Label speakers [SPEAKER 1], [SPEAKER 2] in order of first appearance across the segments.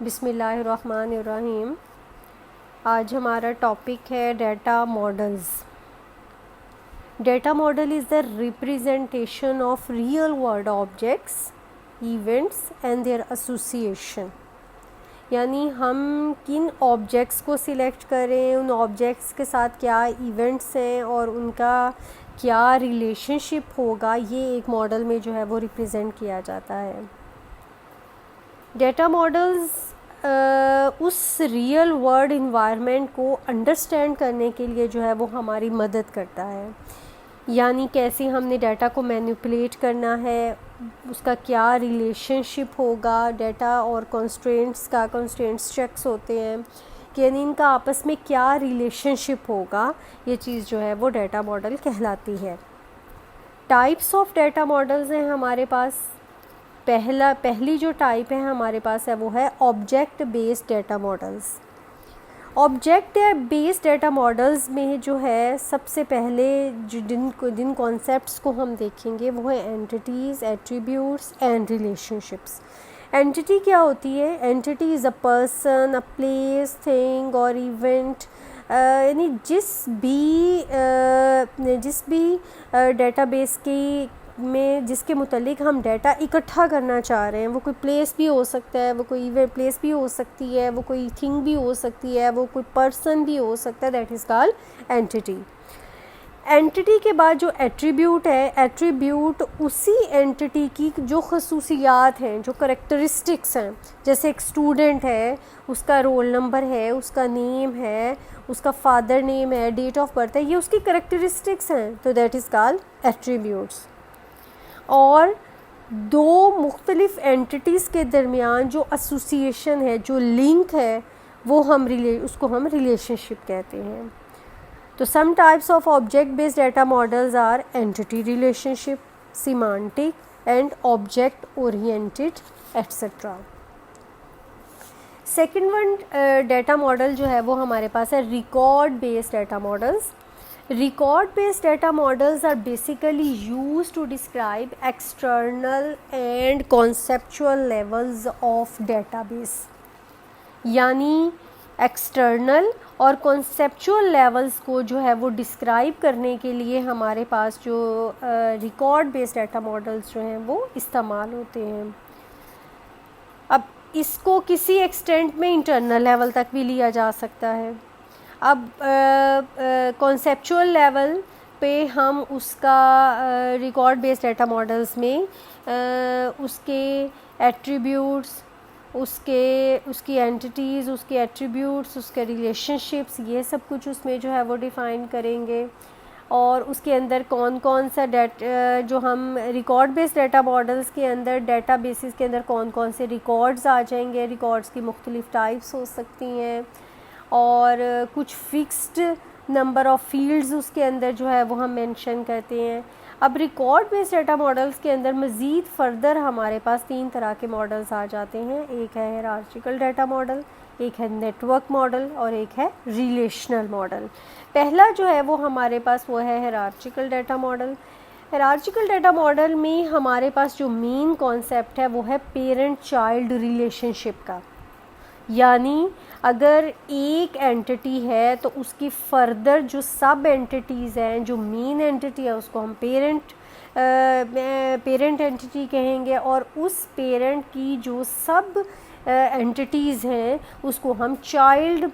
[SPEAKER 1] बिस्मिल्लाहिर्रहमानिर्रहीम। आज हमारा टॉपिक है data models. Data model is the representation of real world objects, events and their association. यानी हम किन ऑब्जेक्ट्स को सिलेक्ट करें, उन ऑब्जेक्ट्स के साथ क्या इवेंट्स हैं और उनका क्या रिलेशनशिप होगा, ये एक मॉडल में जो है वो रिप्रेजेंट किया जाता है। डेटा मॉडल्स उस रियल वर्ल्ड इन्वायरमेंट को अंडरस्टैंड करने के लिए जो है वो हमारी मदद करता है। यानी कैसे हमने डाटा को मैनिपुलेट करना है, उसका क्या रिलेशनशिप होगा, डाटा और कंस्ट्रेंट्स चेक्स होते हैं कि यानी इनका आपस में क्या रिलेशनशिप होगा, ये चीज़ जो है वो डाटा मॉडल कहलाती है। टाइप्स ऑफ डाटा मॉडल्स हैं हमारे पास। पहली जो टाइप है हमारे पास है वो है object based data models. Object based data models में जो है सबसे पहले जिन कॉन्सेप्ट्स को हम देखेंगे वो है entities, attributes and relationships. Entity क्या होती है? Entity is a person, a place, thing और इवेंट। यानी जिस भी डेटाबेस की में जिसके मुतालिक हम डाटा इकट्ठा करना चाह रहे हैं, वो कोई प्लेस भी हो सकता है, वो कोई प्लेस भी हो सकती है, वो कोई थिंग भी हो सकती है, वो कोई पर्सन भी हो सकता है, that is called entity. Entity के बाद जो एट्रीब्यूट है, एट्रीब्यूट उसी एंटिटी की जो खसूसियात हैं, जो करेक्टरिस्टिक्स हैं। जैसे एक स्टूडेंट है, उसका रोल नंबर है, उसका नेम है, उसका फादर नेम है, डेट ऑफ बर्थ है, ये उसकी करेक्टरिस्टिक्स हैं, तो दैट इज़ कॉल्ड एट्रीब्यूट्स। और दो मुख्तलिफ एंटिटीज़ के दरमियान जो एसोसिएशन है, जो लिंक है, वो उसको हम रिलेशनशिप कहते हैं। तो some types of object based data models are entity relationship, semantic and object oriented etcetera. Second one data model जो है वो हमारे पास है record based data models. Record based data models are basically used to describe external and conceptual levels of database। यानी external और conceptual levels को जो है वो डिस्क्राइब करने के लिए हमारे पास जो रिकॉर्ड बेस्ड डाटा मॉडल्स जो हैं वो इस्तेमाल होते हैं। अब इसको किसी एक्सटेंट में इंटरनल लेवल तक भी लिया जा सकता है। अब कॉन्सेप्चुअल लेवल पे हम उसका रिकॉर्ड बेस्ड डाटा मॉडल्स में उसके एट्रीब्यूट्स, उसकी एंटिटीज़, उसके एट्रीब्यूट्स, उसके रिलेशनशिप्स, ये सब कुछ उसमें जो है वो डिफ़ाइन करेंगे। और उसके अंदर कौन कौन सा जो हम रिकॉर्ड बेस्ड डाटा मॉडल्स के अंदर, डाटा बेसिस के अंदर कौन कौन से रिकॉर्ड्स आ जाएंगे। रिकॉर्ड्स की मुख्तलिफ टाइप्स हो सकती हैं और कुछ फिक्स्ड नंबर ऑफ़ फील्ड्स उसके अंदर जो है वो हम मेंशन करते हैं। अब रिकॉर्ड बेस्ड डाटा मॉडल्स के अंदर मज़ीद फ़र्दर हमारे पास 3 तरह के मॉडल्स आ जाते हैं। एक है हायरार्चिकल डाटा मॉडल, एक है नेटवर्क मॉडल और एक है रिलेशनल मॉडल। पहला जो है वो हमारे पास वो है हायरार्चिकल डाटा मॉडल। हायरार्चिकल डाटा मॉडल में हमारे पास जो मेन कॉन्सेप्ट है वो है पेरेंट चाइल्ड रिलेशनशिप का। यानी अगर एक एंटिटी है तो उसकी फ़र्दर जो सब एंटिटीज़ हैं, जो मेन एंटिटी है उसको हम पेरेंट एंटिटी कहेंगे, और उस पेरेंट की जो सब एंटिटीज़ हैं उसको हम चाइल्ड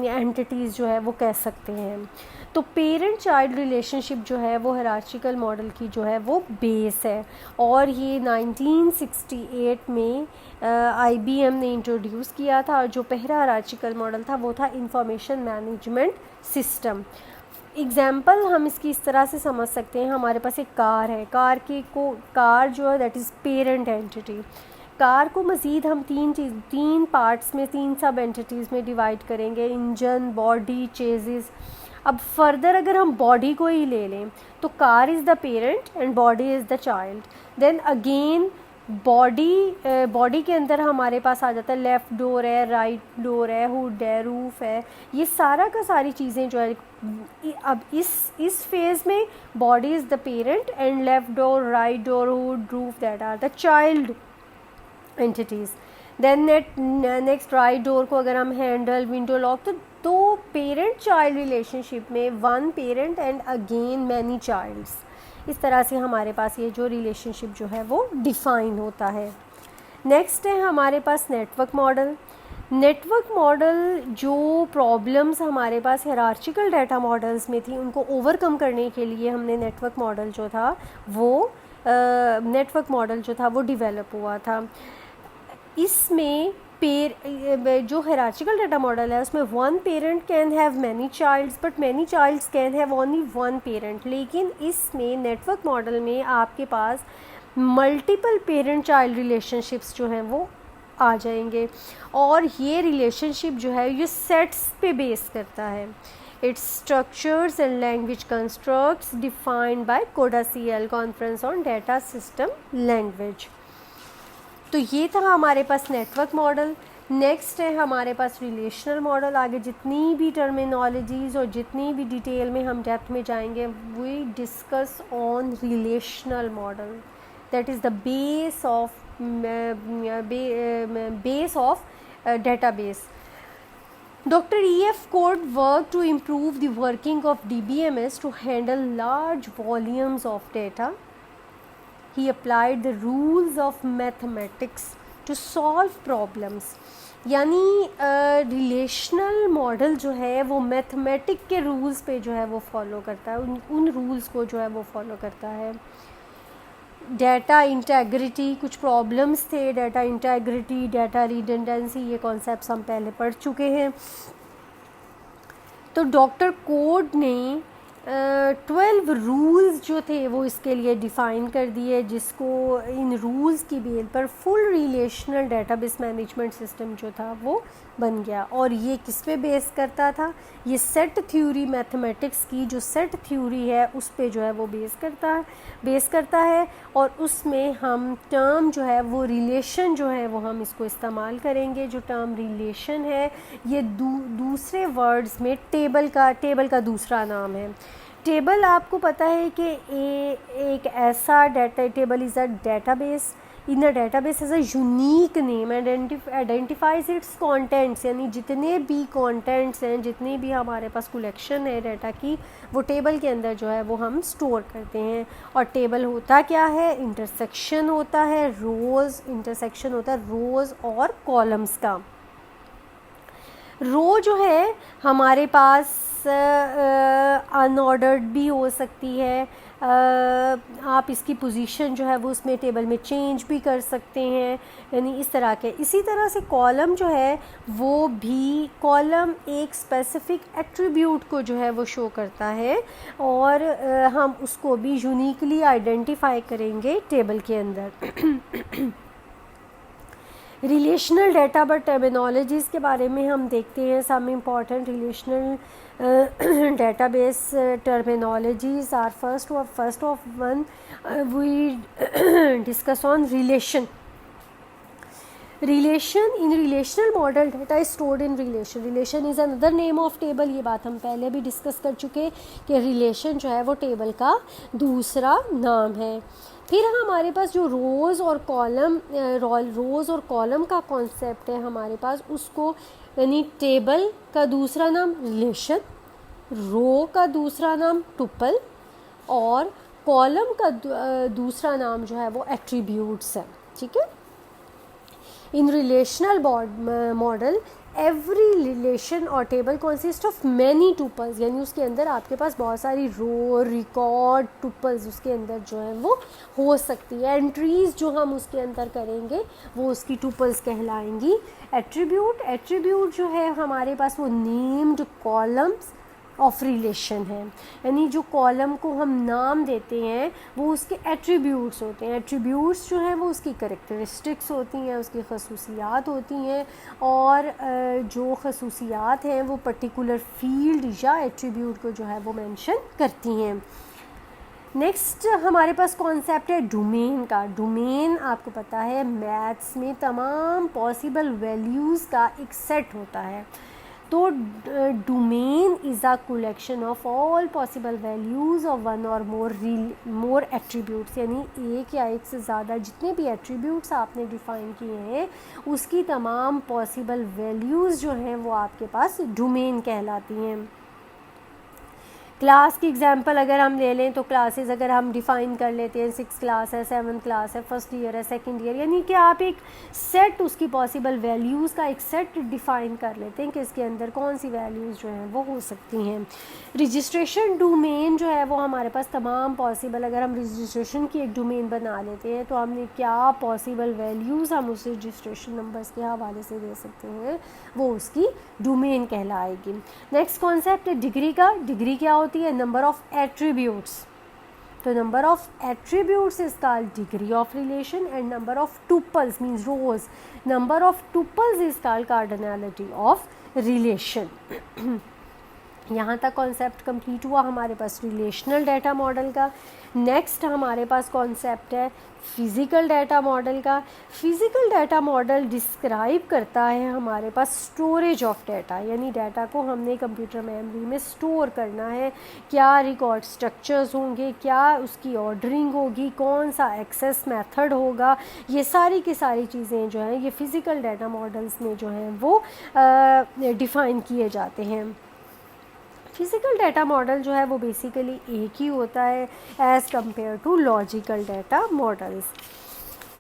[SPEAKER 1] एंटिटीज़ जो है वो कह सकते हैं। तो पेरेंट चाइल्ड रिलेशनशिप जो है वो हायरार्चिकल मॉडल की जो है वो बेस है, और ये 1968 में IBM ने इंट्रोड्यूस किया था। और जो पहला हायरार्चिकल मॉडल था वो था इंफॉर्मेशन मैनेजमेंट सिस्टम। एग्जाम्पल हम इसकी इस तरह से समझ सकते हैं, हमारे पास एक कार है, कार जो है that is parent entity. Car को मज़ीद हम तीन पार्ट्स में, 3 सब एंटिटीज़ में डिवाइड करेंगे, इंजन, बॉडी, चेसिस। अब फर्दर अगर हम बॉडी को ही ले लें तो car is the parent and body is the child. Then again body के अंदर हमारे पास आ जाता है लेफ़्ट डोर है, राइट डोर है, हुड है, रूफ़ है, ये सारा का सारी चीज़ें जो है। अब इस फेज़ में body is the parent and left door, right door, hood, roof that are the child entities. Then next right door को अगर हम हैंडल, विंडो लॉक, तो दो पेरेंट चाइल्ड रिलेशनशिप में one parent and again many childs, इस तरह से हमारे पास ये जो रिलेशनशिप जो है वो डिफ़ाइन होता है। नेक्स्ट है हमारे पास नेटवर्क मॉडल। नेटवर्क मॉडल जो प्रॉब्लम्स हमारे पास हायरार्चिकल डाटा मॉडल्स में थी उनको ओवरकम करने के लिए हमने नेटवर्क मॉडल जो था वो डेवलप हुआ था। इसमें जो हायरार्चिकल डाटा मॉडल है उसमें one parent can have many childs but many childs can have only one parent, लेकिन इसमें नेटवर्क मॉडल में आपके पास मल्टीपल पेरेंट चाइल्ड रिलेशनशिप्स जो हैं वो आ जाएंगे, और ये रिलेशनशिप जो है ये सेट्स पे बेस करता है। It's structures and language constructs defined by CODA-CL, conference on data system language. तो ये था हमारे पास नेटवर्क मॉडल। नेक्स्ट है हमारे पास रिलेशनल मॉडल। आगे जितनी भी टर्मिनोलॉजीज़ और जितनी भी डिटेल में हम डेप्थ में जाएंगे, we discuss on relational model, that is the base of database. Dr. E.F. Codd worked to improve the working of DBMS to handle large volumes of data. He applied the rules of mathematics to solve problems. यानी relational model जो है वो mathematic के rules पे जो है वो follow करता है, उन रूल्स को जो है वो फॉलो करता है। डाटा इंटेग्रिटी, कुछ प्रॉब्लम्स थे, डाटा इंटेग्रिटी, डाटा रिडंडेंसी, ये कॉन्सेप्ट्स हम पहले पढ़ चुके हैं। तो डॉक्टर कोड ने 12 रूल्स जो थे वो इसके लिए डिफ़ाइन कर दिए, जिसको इन रूल्स की बेल पर full relational database management system जो था वो बन गया। और ये किस पे बेस करता था? ये सेट थ्योरी, मैथमेटिक्स की जो सेट थ्योरी है उस पे जो है वो बेस करता है और उसमें हम टर्म जो है वो रिलेशन जो है वो हम इसको इस्तेमाल करेंगे। जो टर्म रिलेशन है ये दूसरे वर्ड्स में टेबल का दूसरा नाम है। टेबल आपको पता है कि एक ऐसा data, table is a database. In a database is a unique name identifies it's contents, यानी जितने भी कंटेंट्स हैं, जितनी भी हमारे पास कलेक्शन है डाटा की, वो टेबल के अंदर जो है वो हम स्टोर करते हैं। और टेबल होता क्या है? इंटरसेक्शन होता है रोज़ और कॉलम्स का। रो जो है हमारे पास अनऑर्डर्ड भी हो सकती है, आप इसकी पोजीशन जो है वो उसमें टेबल में चेंज भी कर सकते हैं, यानी इस तरह के। इसी तरह से कॉलम जो है वो भी, कॉलम एक स्पेसिफिक एट्रीब्यूट को जो है वो शो करता है और हम उसको भी यूनिकली आइडेंटिफाई करेंगे टेबल के अंदर। रिलेशनल डाटा पर टर्मिनोलॉजीज़ के बारे में हम देखते हैं। Some important relational database terminologies are first of one we discuss on relation. In relational model, data is stored in relation is another name of table। ये बात हम पहले भी डिस्कस कर चुके कि रिलेशन जो है वो टेबल का दूसरा नाम है। फिर हमारे पास जो रोज़ और कॉलम का कॉन्सेप्ट है हमारे पास, उसको यानी टेबल का दूसरा नाम रिलेशन, रो का दूसरा नाम टुपल और कॉलम का दूसरा नाम जो है वो एट्रीब्यूट्स है। ठीक है। इन रिलेशनल मॉडल एवरी रिलेशन और table consist of many tuples, यानी उसके अंदर आपके पास बहुत सारी रो, रिकॉर्ड, टुपल्स उसके अंदर जो है वो हो सकती है। एंट्रीज जो हम उसके अंदर करेंगे वो उसकी टुपल्स कहलाएंगी। एट्रीब्यूट जो है हमारे पास वो नेम्ड कॉलम्स ऑफ रिलेशन है, यानी जो कॉलम को हम नाम देते हैं वो उसके एट्रीब्यूट्स होते हैं। एट्रीब्यूट्स जो हैं वो उसकी कैरेक्टरिस्टिक्स होती हैं, उसकी खसूसियात होती हैं, और जो खसूसियात हैं वो पर्टिकुलर फील्ड या एट्रीब्यूट को जो है वो मेंशन करती हैं। नेक्स्ट हमारे पास कॉन्सेप्ट है डोमेन का। डोमेन आपको पता है मैथ्स में तमाम पॉसिबल वैल्यूज़ का एक सेट होता है। तो domain is a collection of all possible values of one और मोर एट्रीब्यूट्स, यानी एक या एक से ज़्यादा जितने भी एट्रीब्यूट्स आपने डिफ़ाइन किए हैं उसकी तमाम पॉसिबल वैल्यूज़ जो हैं वो आपके पास डोमेन कहलाती हैं। क्लास की एग्जांपल अगर हम ले लें तो क्लासेस अगर हम डिफ़ाइन कर लेते हैं 6th क्लास है, 7th क्लास है, फर्स्ट ईयर है, सेकंड ईयर, यानी कि आप एक सेट उसकी पॉसिबल वैल्यूज़ का एक सेट डिफ़ाइन कर लेते हैं कि इसके अंदर कौन सी वैल्यूज़ जो हैं वो हो सकती हैं। रजिस्ट्रेशन डोमेन जो है वो हमारे पास तमाम पॉसिबल, अगर हम रजिस्ट्रेशन की एक डोमेन बना लेते हैं तो हमने क्या पॉसिबल वैल्यूज़ हम उस रजिस्ट्रेशन नंबर्स के हवाले से दे सकते हैं, वो उसकी डोमेन कहलाएगी। नेक्स्ट कॉन्सेप्ट है डिग्री का। डिग्री क्या होती है? Number of attributes. तो number of attributes is called degree of relation and number of tuples means rows, number of tuples is called cardinality of relation. यहाँ तक कॉन्सेप्ट कंप्लीट हुआ हमारे पास रिलेशनल डाटा मॉडल का। नेक्स्ट हमारे पास concept है फिज़िकल डाटा मॉडल का। फिज़िकल डाटा मॉडल डिस्क्राइब करता है हमारे पास स्टोरेज ऑफ डाटा, यानी डाटा को हमने कंप्यूटर मेमोरी में स्टोर करना है, क्या रिकॉर्ड स्ट्रक्चर्स होंगे, क्या उसकी ऑर्डरिंग होगी, कौन सा एक्सेस मेथड होगा, ये सारी की सारी चीज़ें जो हैं ये फ़िज़िकल डाटा मॉडल्स में जो हैं वो डिफ़ाइन किए जाते हैं। फिज़िकल डाटा मॉडल जो है वो बेसिकली एक ही होता है as compare to logical data models.